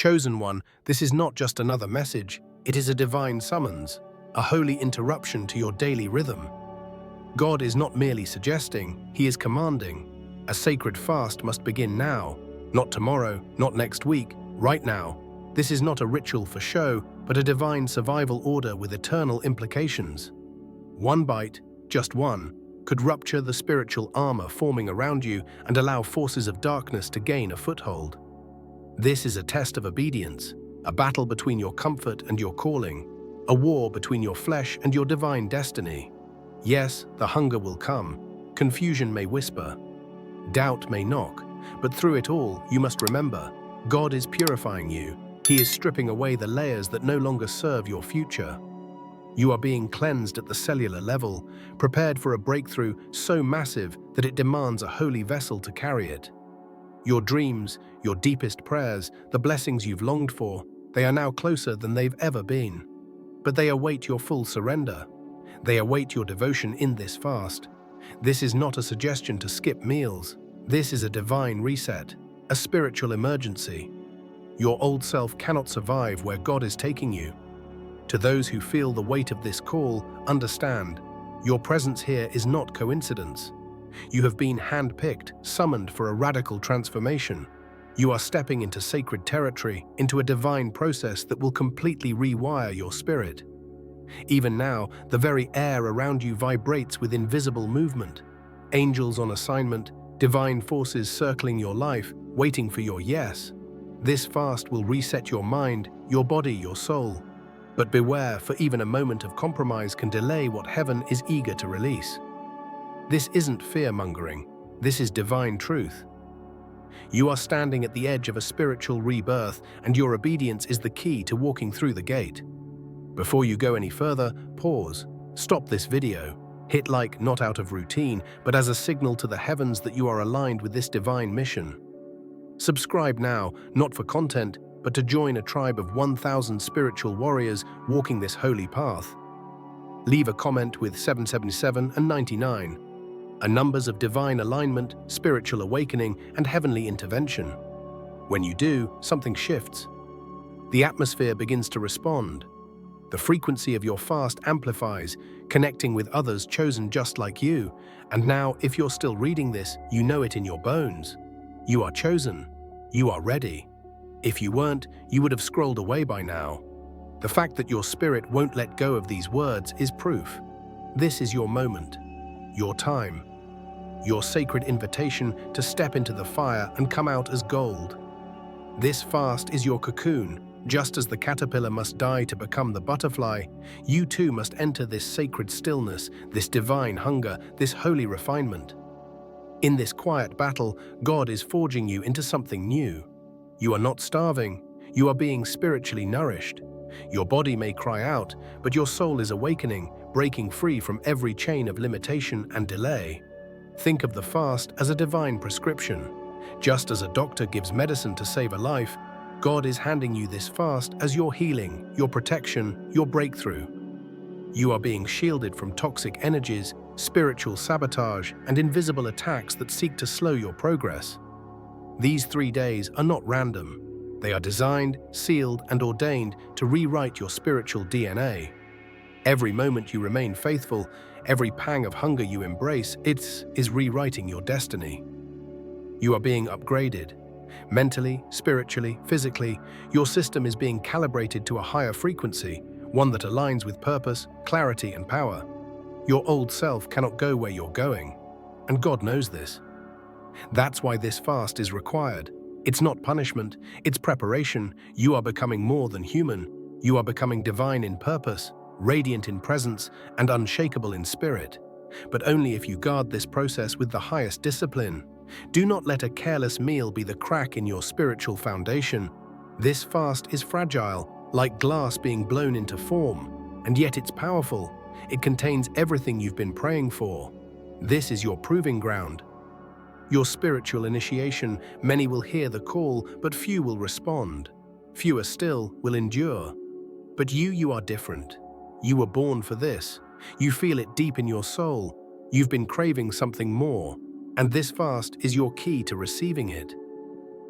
Chosen one, this is not just another message, it is a divine summons, a holy interruption to your daily rhythm. God is not merely suggesting, He is commanding. A sacred fast must begin now, not tomorrow, not next week, right now. This is not a ritual for show, but a divine survival order with eternal implications. One bite, just one, could rupture the spiritual armor forming around you and allow forces of darkness to gain a foothold. This is a test of obedience, a battle between your comfort and your calling, a war between your flesh and your divine destiny. Yes, the hunger will come, confusion may whisper, doubt may knock, but through it all, you must remember, God is purifying you. He is stripping away the layers that no longer serve your future. You are being cleansed at the cellular level, prepared for a breakthrough so massive that it demands a holy vessel to carry it. Your dreams, your deepest prayers, the blessings you've longed for, they are now closer than they've ever been. But they await your full surrender. They await your devotion in this fast. This is not a suggestion to skip meals. This is a divine reset, a spiritual emergency. Your old self cannot survive where God is taking you. To those who feel the weight of this call, understand, your presence here is not coincidence. You have been handpicked, summoned for a radical transformation. You are stepping into sacred territory, into a divine process that will completely rewire your spirit. Even now, the very air around you vibrates with invisible movement. Angels on assignment, divine forces circling your life, waiting for your yes. This fast will reset your mind, your body, your soul. But beware, for even a moment of compromise can delay what heaven is eager to release. This isn't fear-mongering. This is divine truth. You are standing at the edge of a spiritual rebirth, and your obedience is the key to walking through the gate. Before you go any further, pause. Stop this video. Hit like not out of routine, but as a signal to the heavens that you are aligned with this divine mission. Subscribe now, not for content, but to join a tribe of 1,000 spiritual warriors walking this holy path. Leave a comment with 777 and 99, a numbers of divine alignment, spiritual awakening, and heavenly intervention. When you do, something shifts. The atmosphere begins to respond. The frequency of your fast amplifies, connecting with others chosen just like you. And now, if you're still reading this, you know it in your bones. You are chosen. You are ready. If you weren't, you would have scrolled away by now. The fact that your spirit won't let go of these words is proof. This is your moment, your time, your sacred invitation to step into the fire and come out as gold. This fast is your cocoon. Just as the caterpillar must die to become the butterfly, you too must enter this sacred stillness, this divine hunger, this holy refinement. In this quiet battle, God is forging you into something new. You are not starving, you are being spiritually nourished. Your body may cry out, but your soul is awakening, breaking free from every chain of limitation and delay. Think of the fast as a divine prescription. Just as a doctor gives medicine to save a life, God is handing you this fast as your healing, your protection, your breakthrough. You are being shielded from toxic energies, spiritual sabotage, and invisible attacks that seek to slow your progress. These 3 days are not random. They are designed, sealed, and ordained to rewrite your spiritual DNA. Every moment you remain faithful, every pang of hunger you embrace, it is rewriting your destiny. You are being upgraded. Mentally, spiritually, physically, your system is being calibrated to a higher frequency, one that aligns with purpose, clarity, and power. Your old self cannot go where you're going, and God knows this. That's why this fast is required. It's not punishment, it's preparation. You are becoming more than human. You are becoming divine in purpose, radiant in presence, and unshakable in spirit. But only if you guard this process with the highest discipline. Do not let a careless meal be the crack in your spiritual foundation. This fast is fragile, like glass being blown into form, and yet it's powerful. It contains everything you've been praying for. This is your proving ground. Your spiritual initiation. Many will hear the call, but few will respond. Fewer still will endure. But you are different. You were born for this. You feel it deep in your soul. You've been craving something more, and this fast is your key to receiving it.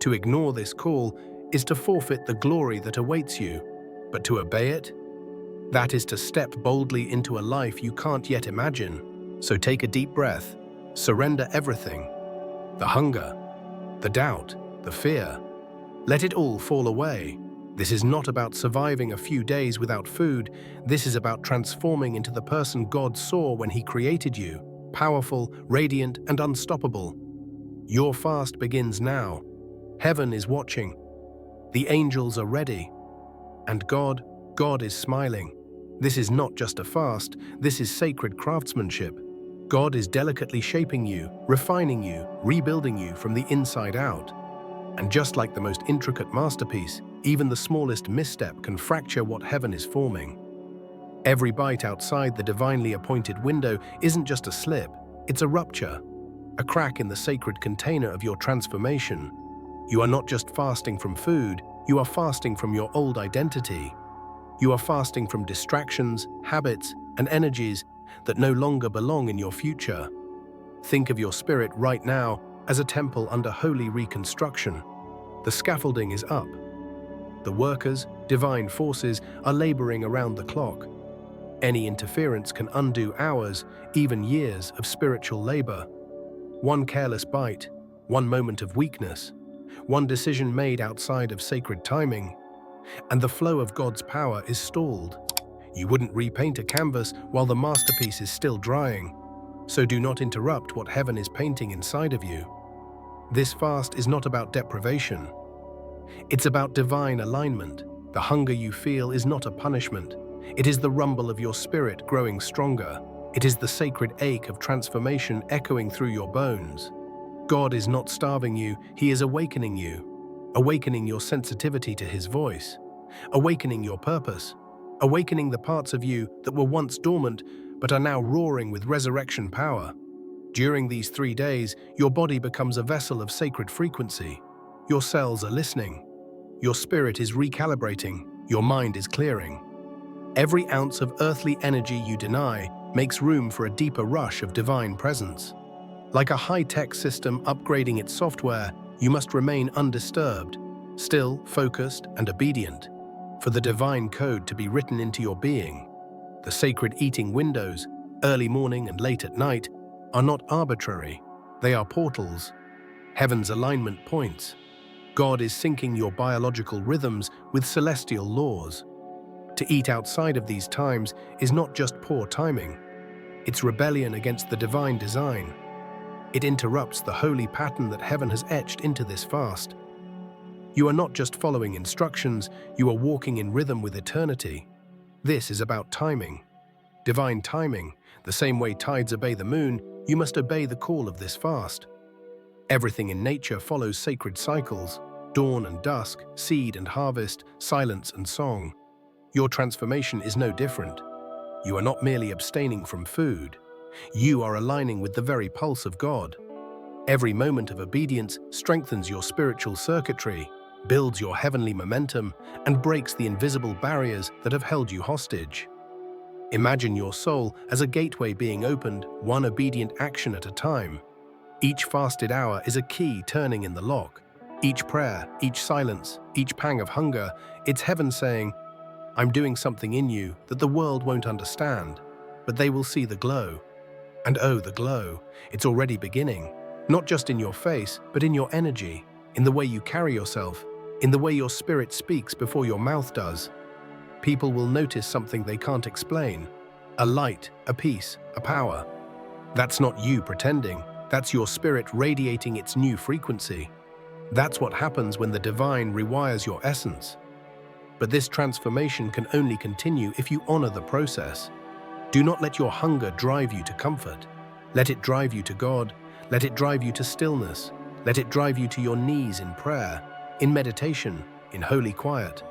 To ignore this call is to forfeit the glory that awaits you, but to obey it, that is to step boldly into a life you can't yet imagine. So take a deep breath, surrender everything, the hunger, the doubt, the fear. Let it all fall away. This is not about surviving a few days without food. This is about transforming into the person God saw when He created you, powerful, radiant, and unstoppable. Your fast begins now. Heaven is watching. The angels are ready. And God is smiling. This is not just a fast, this is sacred craftsmanship. God is delicately shaping you, refining you, rebuilding you from the inside out. And just like the most intricate masterpiece, even the smallest misstep can fracture what heaven is forming. Every bite outside the divinely appointed window isn't just a slip, it's a rupture, a crack in the sacred container of your transformation. You are not just fasting from food, you are fasting from your old identity. You are fasting from distractions, habits, and energies that no longer belong in your future. Think of your spirit right now as a temple under holy reconstruction. The scaffolding is up. The workers, divine forces, are laboring around the clock. Any interference can undo hours, even years of spiritual labor. One careless bite, one moment of weakness, one decision made outside of sacred timing, and the flow of God's power is stalled. You wouldn't repaint a canvas while the masterpiece is still drying, so do not interrupt what heaven is painting inside of you. This fast is not about deprivation. It's about divine alignment. The hunger you feel is not a punishment. It is the rumble of your spirit growing stronger. It is the sacred ache of transformation echoing through your bones. God is not starving you, He is awakening you. Awakening your sensitivity to His voice. Awakening your purpose. Awakening the parts of you that were once dormant but are now roaring with resurrection power. During these 3 days, your body becomes a vessel of sacred frequency. Your cells are listening. Your spirit is recalibrating. Your mind is clearing. Every ounce of earthly energy you deny makes room for a deeper rush of divine presence. Like a high-tech system upgrading its software, you must remain undisturbed, still, focused, and obedient, for the divine code to be written into your being. The sacred eating windows, early morning and late at night, are not arbitrary. They are portals, heaven's alignment points. God is syncing your biological rhythms with celestial laws. To eat outside of these times is not just poor timing. It's rebellion against the divine design. It interrupts the holy pattern that heaven has etched into this fast. You are not just following instructions, you are walking in rhythm with eternity. This is about timing. Divine timing. The same way tides obey the moon, you must obey the call of this fast. Everything in nature follows sacred cycles: dawn and dusk, seed and harvest, silence and song. Your transformation is no different. You are not merely abstaining from food. You are aligning with the very pulse of God. Every moment of obedience strengthens your spiritual circuitry, builds your heavenly momentum, and breaks the invisible barriers that have held you hostage. Imagine your soul as a gateway being opened, one obedient action at a time. Each fasted hour is a key turning in the lock. Each prayer, each silence, each pang of hunger, it's heaven saying, "I'm doing something in you that the world won't understand, but they will see the glow." And oh, the glow, it's already beginning, not just in your face, but in your energy, in the way you carry yourself, in the way your spirit speaks before your mouth does. People will notice something they can't explain: a light, a peace, a power. That's not you pretending, that's your spirit radiating its new frequency. That's what happens when the divine rewires your essence. But this transformation can only continue if you honor the process. Do not let your hunger drive you to comfort. Let it drive you to God. Let it drive you to stillness. Let it drive you to your knees in prayer, in meditation, in holy quiet.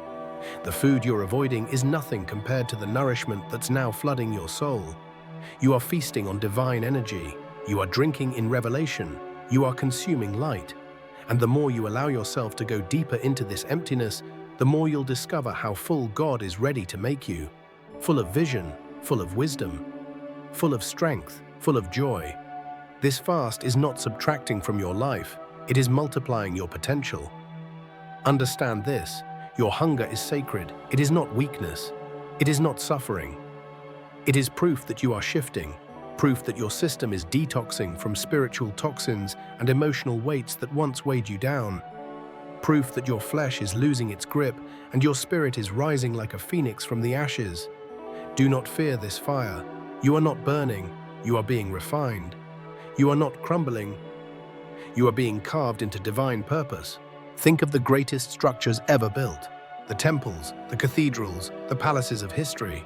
The food you're avoiding is nothing compared to the nourishment that's now flooding your soul. You are feasting on divine energy. You are drinking in revelation. You are consuming light. And the more you allow yourself to go deeper into this emptiness, the more you'll discover how full God is ready to make you. Full of vision, full of wisdom, full of strength, full of joy. This fast is not subtracting from your life, it is multiplying your potential. Understand this: your hunger is sacred. It is not weakness. It is not suffering. It is proof that you are shifting, proof that your system is detoxing from spiritual toxins and emotional weights that once weighed you down, proof that your flesh is losing its grip and your spirit is rising like a phoenix from the ashes. Do not fear this fire. You are not burning, you are being refined. You are not crumbling, you are being carved into divine purpose. Think of the greatest structures ever built: the temples, the cathedrals, the palaces of history.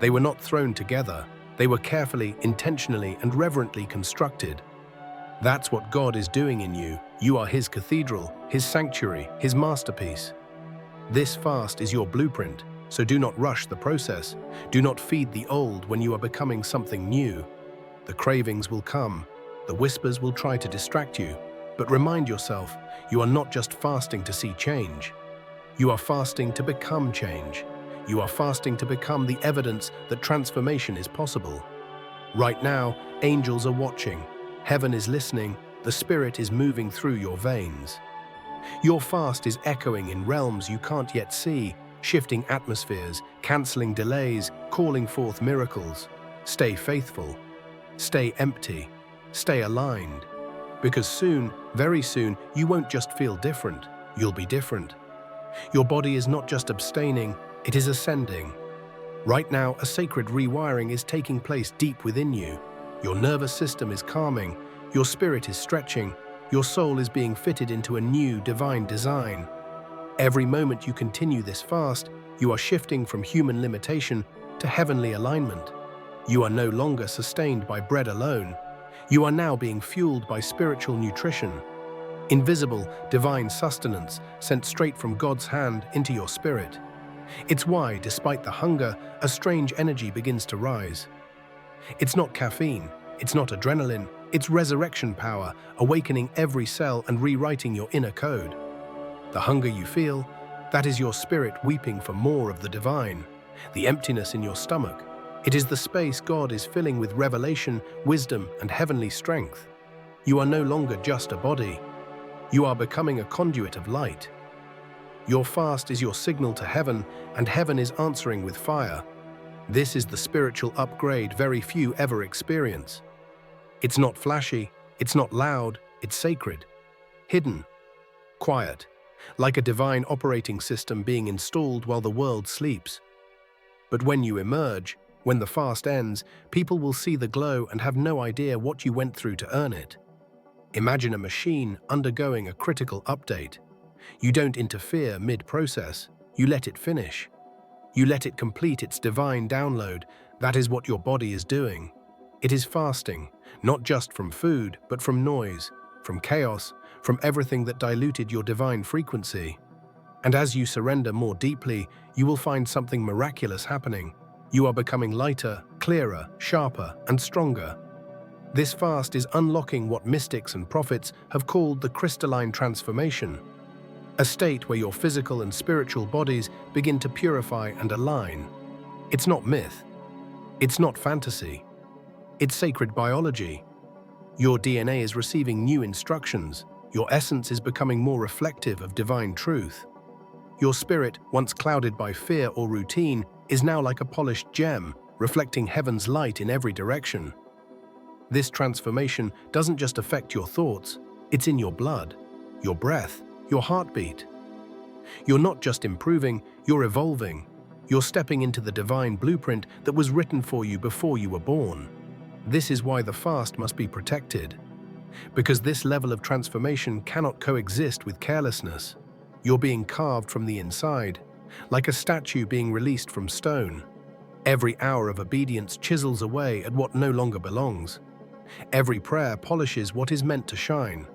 They were not thrown together. They were carefully, intentionally, and reverently constructed. That's what God is doing in you. You are His cathedral, His sanctuary, His masterpiece. This fast is your blueprint, so do not rush the process. Do not feed the old when you are becoming something new. The cravings will come. The whispers will try to distract you. But remind yourself, you are not just fasting to see change. You are fasting to become change. You are fasting to become the evidence that transformation is possible. Right now, angels are watching. Heaven is listening. The Spirit is moving through your veins. Your fast is echoing in realms you can't yet see, shifting atmospheres, canceling delays, calling forth miracles. Stay faithful. Stay empty. Stay aligned. Because soon, very soon, you won't just feel different. You'll be different. Your body is not just abstaining, it is ascending. Right now, a sacred rewiring is taking place deep within you. Your nervous system is calming, your spirit is stretching, your soul is being fitted into a new divine design. Every moment you continue this fast, you are shifting from human limitation to heavenly alignment. You are no longer sustained by bread alone. You are now being fueled by spiritual nutrition. Invisible, divine sustenance sent straight from God's hand into your spirit. It's why, despite the hunger, a strange energy begins to rise. It's not caffeine, it's not adrenaline, it's resurrection power, awakening every cell and rewriting your inner code. The hunger you feel, that is your spirit weeping for more of the divine. The emptiness in your stomach, it is the space God is filling with revelation, wisdom, and heavenly strength. You are no longer just a body. You are becoming a conduit of light. Your fast is your signal to heaven, and heaven is answering with fire. This is the spiritual upgrade very few ever experience. It's not flashy, it's not loud, it's sacred. Hidden. Quiet. Like a divine operating system being installed while the world sleeps. But when you emerge, when the fast ends, people will see the glow and have no idea what you went through to earn it. Imagine a machine undergoing a critical update. You don't interfere mid-process, you let it finish. You let it complete its divine download. That is what your body is doing. It is fasting, not just from food, but from noise, from chaos, from everything that diluted your divine frequency. And as you surrender more deeply, you will find something miraculous happening. You are becoming lighter, clearer, sharper, and stronger. This fast is unlocking what mystics and prophets have called the crystalline transformation, a state where your physical and spiritual bodies begin to purify and align. It's not myth. It's not fantasy. It's sacred biology. Your DNA is receiving new instructions. Your essence is becoming more reflective of divine truth. Your spirit, once clouded by fear or routine, is now like a polished gem, reflecting heaven's light in every direction. This transformation doesn't just affect your thoughts, it's in your blood, your breath, your heartbeat. You're not just improving, you're evolving. You're stepping into the divine blueprint that was written for you before you were born. This is why the fast must be protected. Because this level of transformation cannot coexist with carelessness. You're being carved from the inside, like a statue being released from stone. Every hour of obedience chisels away at what no longer belongs. Every prayer polishes what is meant to shine.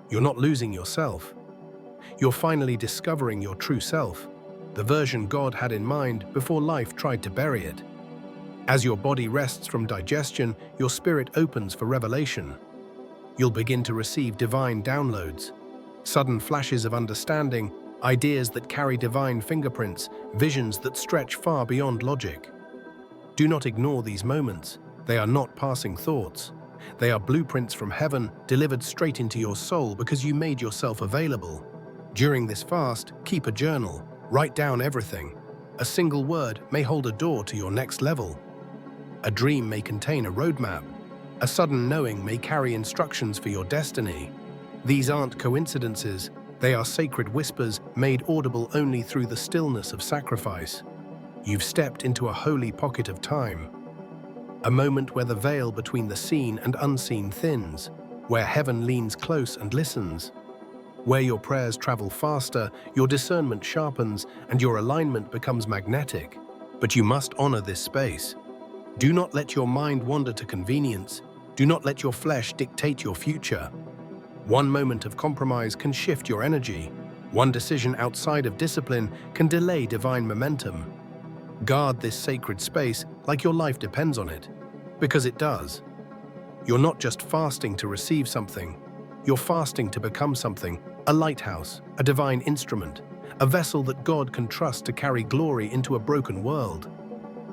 You're not losing yourself. You're finally discovering your true self, the version God had in mind before life tried to bury it. As your body rests from digestion, your spirit opens for revelation. You'll begin to receive divine downloads, sudden flashes of understanding, ideas that carry divine fingerprints, visions that stretch far beyond logic. Do not ignore these moments. They are not passing thoughts. They are blueprints from heaven delivered straight into your soul because you made yourself available. During this fast, keep a journal. Write down everything. A single word may hold a door to your next level. A dream may contain a roadmap. A sudden knowing may carry instructions for your destiny. These aren't coincidences. They are sacred whispers made audible only through the stillness of sacrifice. You've stepped into a holy pocket of time. A moment where the veil between the seen and unseen thins, where heaven leans close and listens, where your prayers travel faster, your discernment sharpens, and your alignment becomes magnetic. But you must honor this space. Do not let your mind wander to convenience. Do not let your flesh dictate your future. One moment of compromise can shift your energy. One decision outside of discipline can delay divine momentum. Guard this sacred space like your life depends on it, because it does. You're not just fasting to receive something. You're fasting to become something, a lighthouse, a divine instrument, a vessel that God can trust to carry glory into a broken world.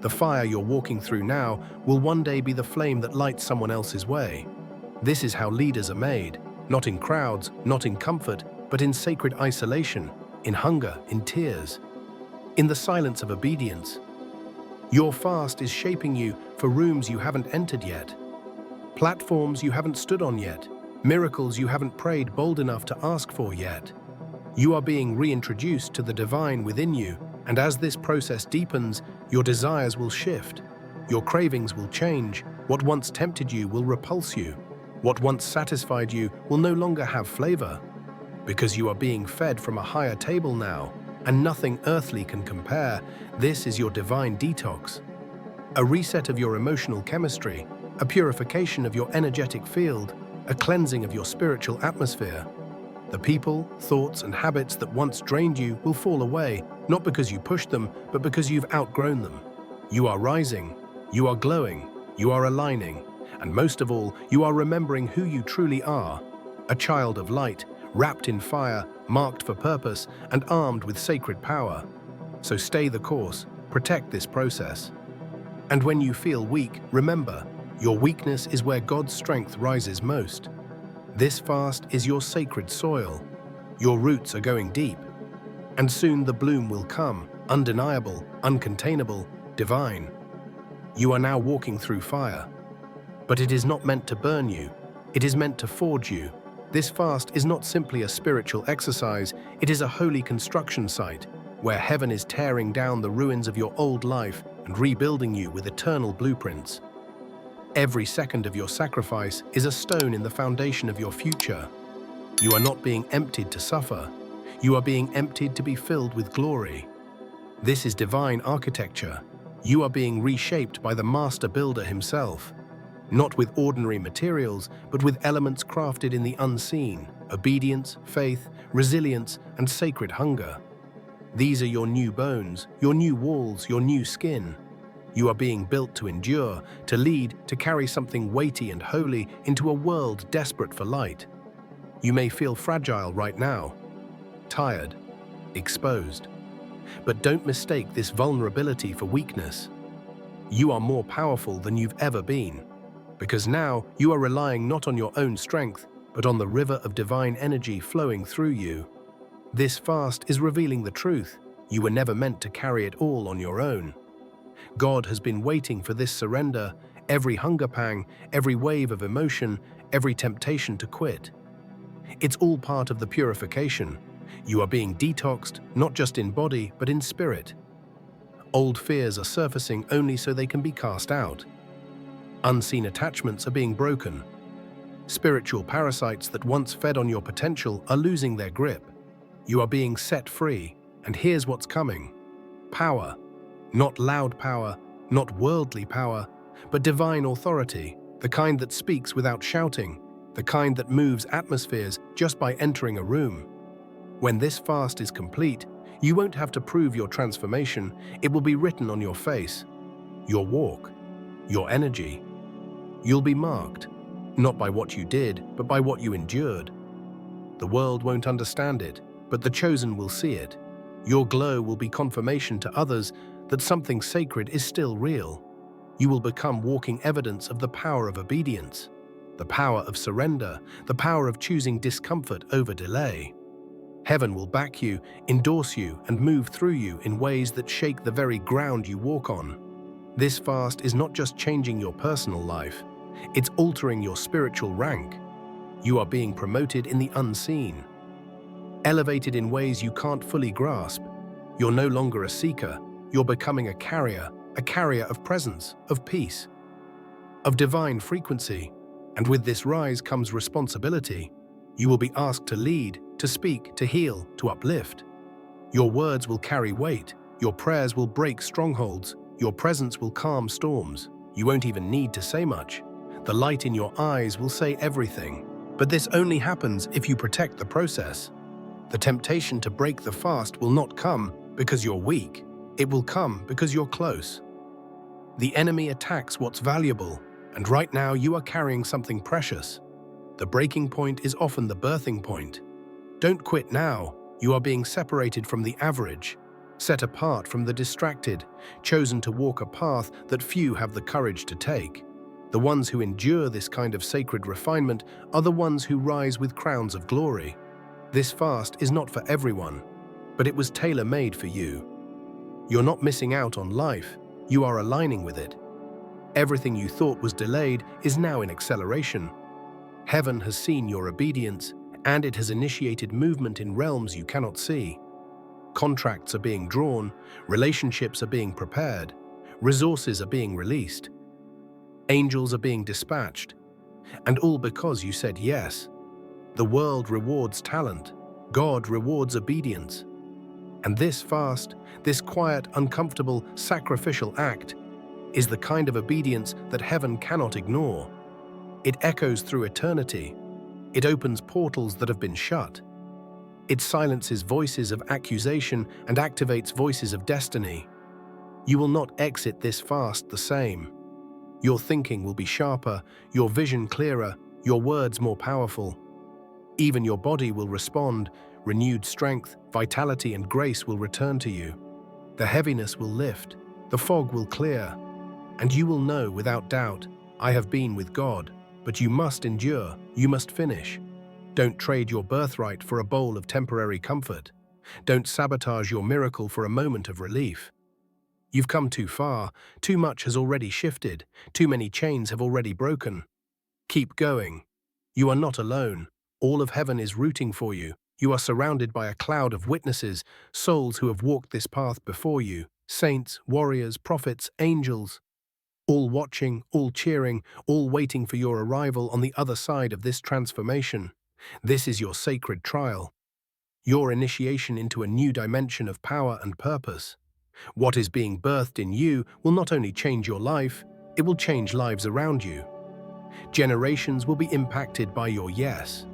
The fire you're walking through now will one day be the flame that lights someone else's way. This is how leaders are made, not in crowds, not in comfort, but in sacred isolation, in hunger, in tears, in the silence of obedience. Your fast is shaping you for rooms you haven't entered yet, platforms you haven't stood on yet, miracles you haven't prayed bold enough to ask for yet. You are being reintroduced to the divine within you, and as this process deepens, your desires will shift. Your cravings will change. What once tempted you will repulse you. What once satisfied you will no longer have flavor. Because you are being fed from a higher table now, and nothing earthly can compare. This is your divine detox. A reset of your emotional chemistry, a purification of your energetic field, a cleansing of your spiritual atmosphere. The people, thoughts, and habits that once drained you will fall away, not because you pushed them, but because you've outgrown them. You are rising, you are glowing, you are aligning, and most of all, you are remembering who you truly are. A child of light, wrapped in fire, marked for purpose, and armed with sacred power. So stay the course, protect this process. And when you feel weak, remember, your weakness is where God's strength rises most. This fast is your sacred soil. Your roots are going deep. And soon the bloom will come, undeniable, uncontainable, divine. You are now walking through fire. But it is not meant to burn you. It is meant to forge you. This fast is not simply a spiritual exercise, it is a holy construction site, where heaven is tearing down the ruins of your old life and rebuilding you with eternal blueprints. Every second of your sacrifice is a stone in the foundation of your future. You are not being emptied to suffer. You are being emptied to be filled with glory. This is divine architecture. You are being reshaped by the master builder himself. Not with ordinary materials, but with elements crafted in the unseen: obedience, faith, resilience, and sacred hunger. These are your new bones, your new walls, your new skin. You are being built to endure, to lead, to carry something weighty and holy into a world desperate for light. You may feel fragile right now, tired, exposed. But don't mistake this vulnerability for weakness. You are more powerful than you've ever been, because now you are relying not on your own strength, but on the river of divine energy flowing through you. This fast is revealing the truth. You were never meant to carry it all on your own. God has been waiting for this surrender, every hunger pang, every wave of emotion, every temptation to quit. It's all part of the purification. You are being detoxed, not just in body, but in spirit. Old fears are surfacing only so they can be cast out. Unseen attachments are being broken. Spiritual parasites that once fed on your potential are losing their grip. You are being set free, and here's what's coming. Power. Not loud power, not worldly power, but divine authority, the kind that speaks without shouting, the kind that moves atmospheres just by entering a room. When this fast is complete, you won't have to prove your transformation. It will be written on your face, your walk, your energy. You'll be marked, not by what you did, but by what you endured. The world won't understand it, but the chosen will see it. Your glow will be confirmation to others that something sacred is still real. You will become walking evidence of the power of obedience, the power of surrender, the power of choosing discomfort over delay. Heaven will back you, endorse you, and move through you in ways that shake the very ground you walk on. This fast is not just changing your personal life, it's altering your spiritual rank. You are being promoted in the unseen, elevated in ways you can't fully grasp. You're no longer a seeker, you're becoming a carrier of presence, of peace, of divine frequency. And with this rise comes responsibility. You will be asked to lead, to speak, to heal, to uplift. Your words will carry weight, your prayers will break strongholds, your presence will calm storms. You won't even need to say much. The light in your eyes will say everything. But this only happens if you protect the process. The temptation to break the fast will not come because you're weak. It will come because you're close. The enemy attacks what's valuable, and right now you are carrying something precious. The breaking point is often the birthing point. Don't quit now. You are being separated from the average, set apart from the distracted, chosen to walk a path that few have the courage to take. The ones who endure this kind of sacred refinement are the ones who rise with crowns of glory. This fast is not for everyone, but it was tailor-made for you. You're not missing out on life, you are aligning with it. Everything you thought was delayed is now in acceleration. Heaven has seen your obedience, and it has initiated movement in realms you cannot see. Contracts are being drawn, relationships are being prepared, resources are being released. Angels are being dispatched, and all because you said yes. The world rewards talent, God rewards obedience. And this fast, this quiet, uncomfortable, sacrificial act, is the kind of obedience that heaven cannot ignore. It echoes through eternity. It opens portals that have been shut. It silences voices of accusation and activates voices of destiny. You will not exit this fast the same. Your thinking will be sharper, your vision clearer, your words more powerful. Even your body will respond, renewed strength, vitality, and grace will return to you. The heaviness will lift, the fog will clear, and you will know without doubt, I have been with God, but you must endure, you must finish. Don't trade your birthright for a bowl of temporary comfort. Don't sabotage your miracle for a moment of relief. You've come too far, too much has already shifted, too many chains have already broken. Keep going. You are not alone. All of heaven is rooting for you. You are surrounded by a cloud of witnesses, souls who have walked this path before you, saints, warriors, prophets, angels, all watching, all cheering, all waiting for your arrival on the other side of this transformation. This is your sacred trial, your initiation into a new dimension of power and purpose. What is being birthed in you will not only change your life, it will change lives around you. Generations will be impacted by your yes.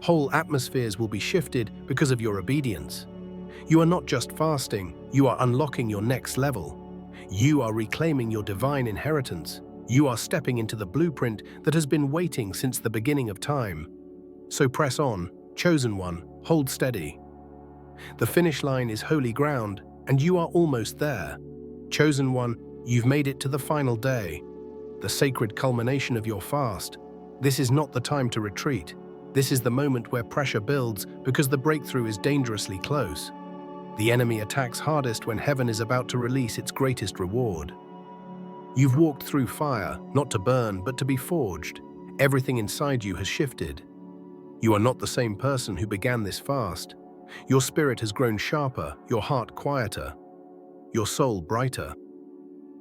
Whole atmospheres will be shifted because of your obedience. You are not just fasting, you are unlocking your next level. You are reclaiming your divine inheritance. You are stepping into the blueprint that has been waiting since the beginning of time. So press on, chosen one, hold steady. The finish line is holy ground, and you are almost there. Chosen one, you've made it to the final day, the sacred culmination of your fast. This is not the time to retreat. This is the moment where pressure builds because the breakthrough is dangerously close. The enemy attacks hardest when heaven is about to release its greatest reward. You've walked through fire, not to burn, but to be forged. Everything inside you has shifted. You are not the same person who began this fast. Your spirit has grown sharper, your heart quieter, your soul brighter.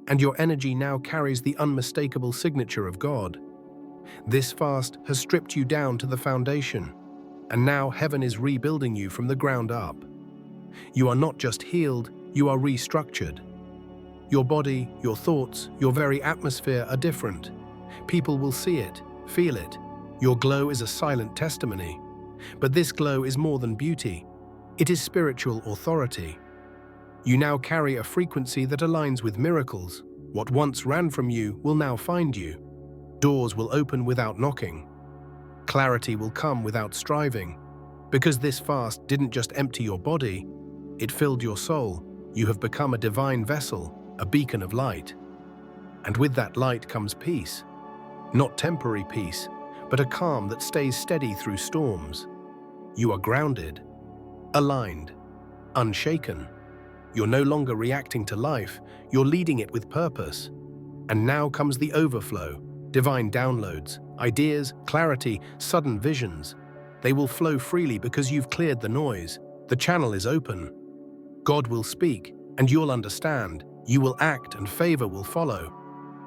And your energy now carries the unmistakable signature of God. This fast has stripped you down to the foundation, and now heaven is rebuilding you from the ground up. You are not just healed, you are restructured. Your body, your thoughts, your very atmosphere are different. People will see it, feel it. Your glow is a silent testimony. But this glow is more than beauty. It is spiritual authority. You now carry a frequency that aligns with miracles. What once ran from you will now find you. Doors will open without knocking. Clarity will come without striving. Because this fast didn't just empty your body, it filled your soul. You have become a divine vessel, a beacon of light. And with that light comes peace. Not temporary peace, but a calm that stays steady through storms. You are grounded, aligned, unshaken. You're no longer reacting to life, you're leading it with purpose. And now comes the overflow, divine downloads, ideas, clarity, sudden visions. They will flow freely because you've cleared the noise. The channel is open. God will speak, and you'll understand. You will act, and favor will follow.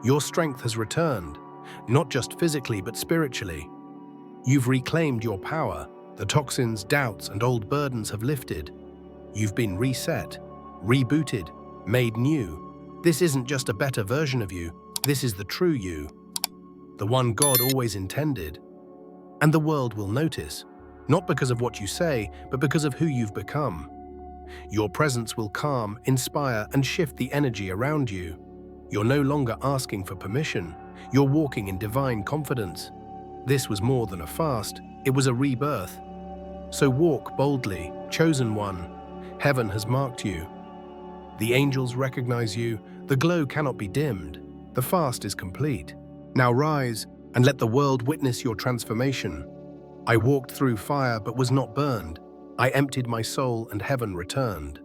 Your strength has returned, not just physically but spiritually. You've reclaimed your power. The toxins, doubts, and old burdens have lifted. You've been reset, rebooted, made new. This isn't just a better version of you. This is the true you, the one God always intended. And the world will notice, not because of what you say, but because of who you've become. Your presence will calm, inspire, and shift the energy around you. You're no longer asking for permission. You're walking in divine confidence. This was more than a fast, it was a rebirth. So walk boldly, chosen one. Heaven has marked you. The angels recognize you. The glow cannot be dimmed. The fast is complete. Now rise and let the world witness your transformation. I walked through fire but was not burned. I emptied my soul and heaven returned.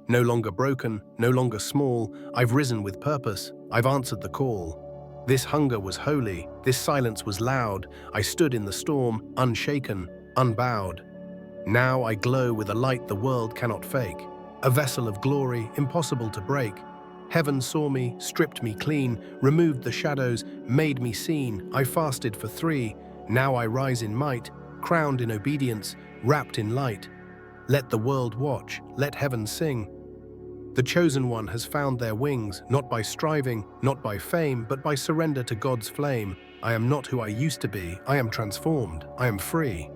No longer broken, no longer small, I've risen with purpose. I've answered the call. This hunger was holy, this silence was loud. I stood in the storm, unshaken, unbowed. Now I glow with a light the world cannot fake, a vessel of glory impossible to break. Heaven saw me, stripped me clean, removed the shadows, made me seen. I fasted for 3, now I rise in might, crowned in obedience, wrapped in light. Let the world watch, let heaven sing. The chosen one has found their wings, not by striving, not by fame, but by surrender to God's flame. I am not who I used to be, I am transformed, I am free.